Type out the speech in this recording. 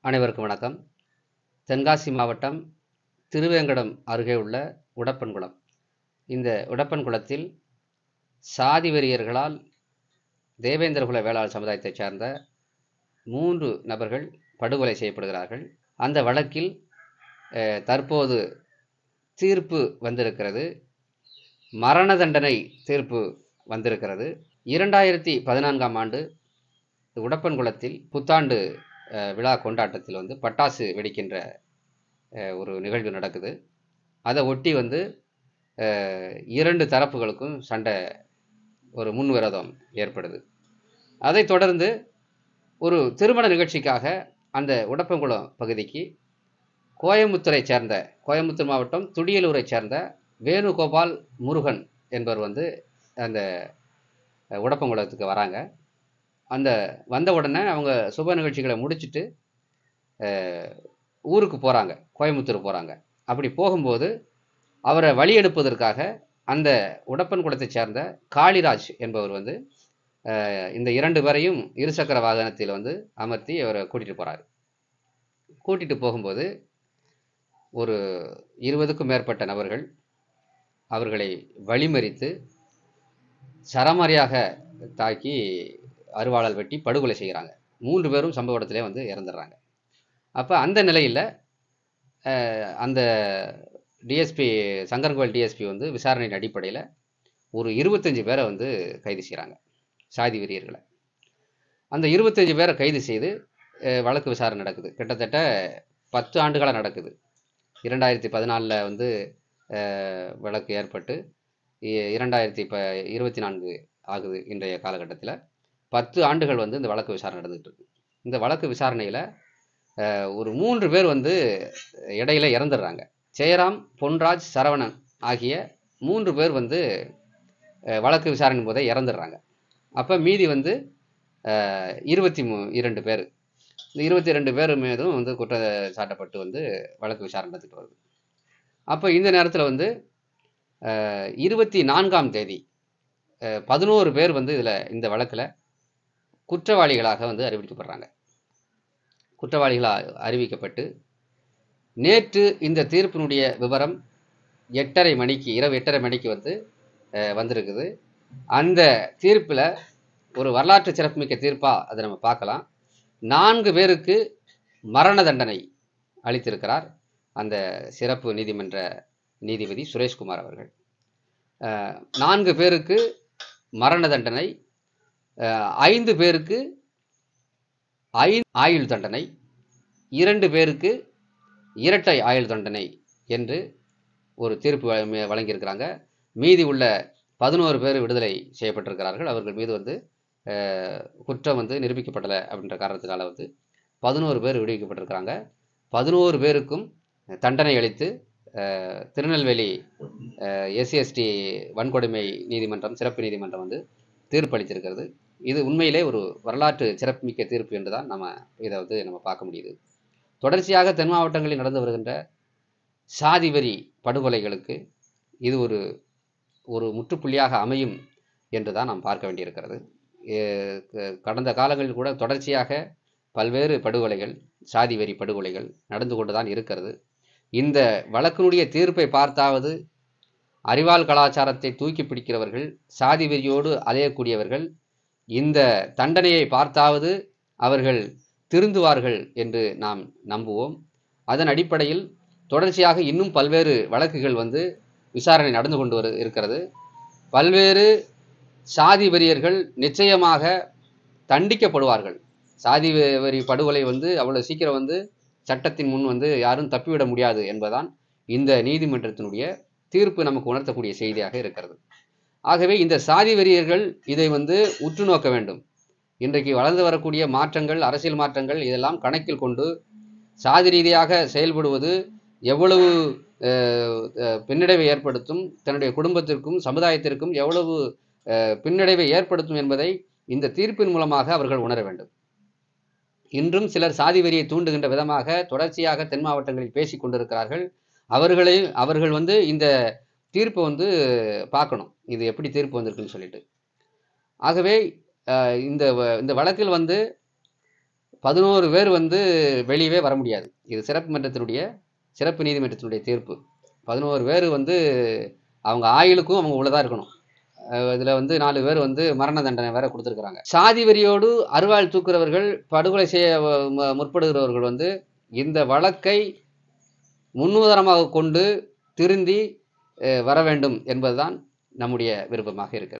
அனைவருக்கும் வணக்கம். தென்காசி மாவட்டம் திருவேங்கடம் அருகே உள்ள உடப்பன்குளம். இந்த உடப்பன்குளத்தில் சாதி வெறியர்களால் தேவேந்திரகுல வேளாளர் சமுதாயத்தைச் சார்ந்த 3 நபர்கள் படுகொலை செய்யப்படுகிறார்கள். அந்த வழக்கில் தற்போது தீர்ப்பு வந்திருக்கிறது. மரண தண்டனை தீர்ப்பு வந்திருக்கிறது. 2014ஆம் ஆண்டு உடப்பன்குளத்தில் புத்தாண்டு விழா கொண்டாட்டத்தில் பட்டாசு வெடிக்கின்ற ஒரு நிகழ்வு நடக்குது. அதை ஒட்டி 2 தரப்புகளுக்கும் சண்டை, ஒரு முன்விரோதம் ஏற்படுது. அதைத் தொடர்ந்து ஒரு திருமண நிகழ்ச்சிக்காக அந்த உடப்பன்குளம் பகுதிக்கு கோயம்புத்தூர் மாவட்டம் துடியலூரை சேர்ந்த வேணுகோபால் முருகன் என்பவர் அந்த உடப்பன்குளத்துக்கு வராங்க. அந்த வந்த உடனே அவங்க சுப நிகழ்ச்சிகளை முடிச்சுட்டு ஊருக்கு போகிறாங்க, கோயம்புத்தூர் போகிறாங்க. அப்படி போகும்போது அவரை வழி எடுப்பதற்காக அந்த உடப்பன்குளத்தை சேர்ந்த காளிராஜ் என்பவர் இந்த 2 பேரையும் இருசக்கர வாகனத்தில் அமர்த்தி அவரை கூட்டிகிட்டு போகிறார். கூட்டிகிட்டு போகும்போது ஒரு 20க்கும் மேற்பட்ட நபர்கள் அவர்களை வழிமறித்து சரமாரியாக தாக்கி அருவாளால் வெட்டி படுகொலை செய்கிறாங்க. 3 பேரும் சம்பவ இடத்திலே இறந்துடுறாங்க. அப்போ அந்த நிலையில் அந்த டிஎஸ்பி சங்கரன்கோவில் டிஎஸ்பி விசாரணையின் அடிப்படையில் ஒரு 25 பேரை கைது செய்கிறாங்க, சாதி வெறியர்களை. அந்த 25 பேரை கைது செய்து வழக்கு விசாரணை நடக்குது. கிட்டத்தட்ட 10 ஆண்டுகளாக நடக்குது. 2014 வழக்கு ஏற்பட்டு 2024 ஆகுது. இன்றைய காலகட்டத்தில் 10 ஆண்டுகள் இந்த வழக்கு விசாரணை நடந்துகிட்டு இருக்கு. இந்த வழக்கு விசாரணையில் ஒரு 3 பேர் இடையில இறந்துடுறாங்க. ஜெயராம், பொன்ராஜ், சரவணன் ஆகிய 3 பேர் வழக்கு விசாரணை போதே இறந்துடுறாங்க. அப்போ மீதி 22 பேர். இந்த 22 பேர் மீதும் குற்றம் சாட்டப்பட்டு வழக்கு விசாரணை நடத்திட்டு வருது. அப்போ இந்த நேரத்தில் 24ஆம் தேதி 11 பேர் இந்த வழக்கில் குற்றவாளிகளாக அறிவிக்கப்படுறாங்க. குற்றவாளிகளாக அறிவிக்கப்பட்டு நேற்று இந்த தீர்ப்பினுடைய விவரம் 8:30 மணிக்கு, இரவு 8:30 மணிக்கு வந்திருக்குது. அந்த தீர்ப்பில் ஒரு வரலாற்று சிறப்புமிக்க தீர்ப்பாக அதை நம்ம பார்க்கலாம். 4 பேருக்கு மரண தண்டனை அளித்திருக்கிறார் அந்த சிறப்பு நீதிமன்ற நீதிபதி சுரேஷ்குமார் அவர்கள். 4 பேருக்கு மரண தண்டனை, 5 பேருக்கு ஆயுள் தண்டனை, 2 பேருக்கு இரட்டை ஆயுள் தண்டனை என்று ஒரு தீர்ப்பு வழங்கியிருக்கிறாங்க. மீதி உள்ள 11 பேர் விடுதலை செய்யப்பட்டிருக்கிறார்கள். அவர்கள் மீது குற்றம் நிரூபிக்கப்படலை அப்படின்ற காரணத்தினால 11 பேர் விடுவிக்கப்பட்டிருக்கிறாங்க. 11 பேருக்கும் தண்டனை அளித்து திருநெல்வேலி SC/ST வன்கொடுமை நீதிமன்றம், சிறப்பு நீதிமன்றம் தீர்ப்பளித்திருக்கிறது. இது உண்மையிலே ஒரு வரலாற்று சிறப்புமிக்க தீர்ப்பு என்று தான் இதை நம்ம பார்க்க முடியுது. தொடர்ச்சியாக தென் மாவட்டங்களில் நடந்து வருகின்ற சாதி வெறி படுகொலைகளுக்கு இது ஒரு முற்றுப்புள்ளியாக அமையும் என்று தான் நாம் பார்க்க வேண்டியிருக்கிறது. கடந்த காலங்களில் கூட தொடர்ச்சியாக பல்வேறு படுகொலைகள், சாதி வெறி படுகொலைகள் நடந்து கொண்டு தான் இருக்கிறது. இந்த வழக்கினுடைய தீர்ப்பை பார்த்தாவது அறிவால் கலாச்சாரத்தை தூக்கி பிடிக்கிறவர்கள், சாதி வெறியோடு அலையக்கூடியவர்கள் இந்த தண்டனையை பார்த்தாவது அவர்கள் திருந்துவார்கள் என்று நாம் நம்புவோம். அதன் அடிப்படையில் தொடர்ச்சியாக இன்னும் பல்வேறு வழக்குகள் விசாரணை நடந்து கொண்டு இருக்கிறது. பல்வேறு சாதி வெறியர்கள் நிச்சயமாக தண்டிக்கப்படுவார்கள். சாதி வெறி படுகொலை அவ்வளோ சீக்கிரம் சட்டத்தின் முன் யாரும் தப்பிவிட முடியாது என்பதுதான் இந்த நீதிமன்றத்தினுடைய தீர்ப்பு நமக்கு உணர்த்தக்கூடிய செய்தியாக இருக்கிறது. ஆகவே இந்த சாதி வெறியர்கள் இதை உற்று நோக்க வேண்டும். இன்றைக்கு வளர்ந்து வரக்கூடிய மாற்றங்கள், அரசியல் மாற்றங்கள் இதெல்லாம் கணக்கில் கொண்டு சாதி ரீதியாக செயல்படுவது எவ்வளவு பின்னடைவை ஏற்படுத்தும், தன்னுடைய குடும்பத்திற்கும் சமுதாயத்திற்கும் எவ்வளவு பின்னடைவை ஏற்படுத்தும் என்பதை இந்த தீர்ப்பின் மூலமாக அவர்கள் உணர வேண்டும். இன்றும் சிலர் சாதி வெறியை தூண்டுகின்ற விதமாக தொடர்ச்சியாக தென் மாவட்டங்களில் பேசிக் கொண்டிருக்கிறார்கள். அவர்கள் இந்த தீர்ப்பை பார்க்கணும், இது எப்படி தீர்ப்பு வந்திருக்குன்னு சொல்லிட்டு. ஆகவே இந்த வழக்கில் 11 பேர் வந்து வெளியவே வர முடியாது. இது சிறப்பு நீதிமன்றத்தினுடைய தீர்ப்பு. 11 பேர் வந்து அவங்க ஆயுளுக்கும் அவங்க உள்ளதா இருக்கணும். இதுல வந்து 4 பேர் வந்து மரண தண்டனை வேற கொடுத்துருக்காங்க. சாதி வெறியோடு அருவாள் தூக்குறவர்கள், படுகொலை செய்ய முற்படுகிறவர்கள் வந்து இந்த வழக்கை முன்னுதாரணமாக கொண்டு திருந்தி வர வேண்டும் என்பதுதான் நம்முடைய விருப்பமாக இருக்கிறது.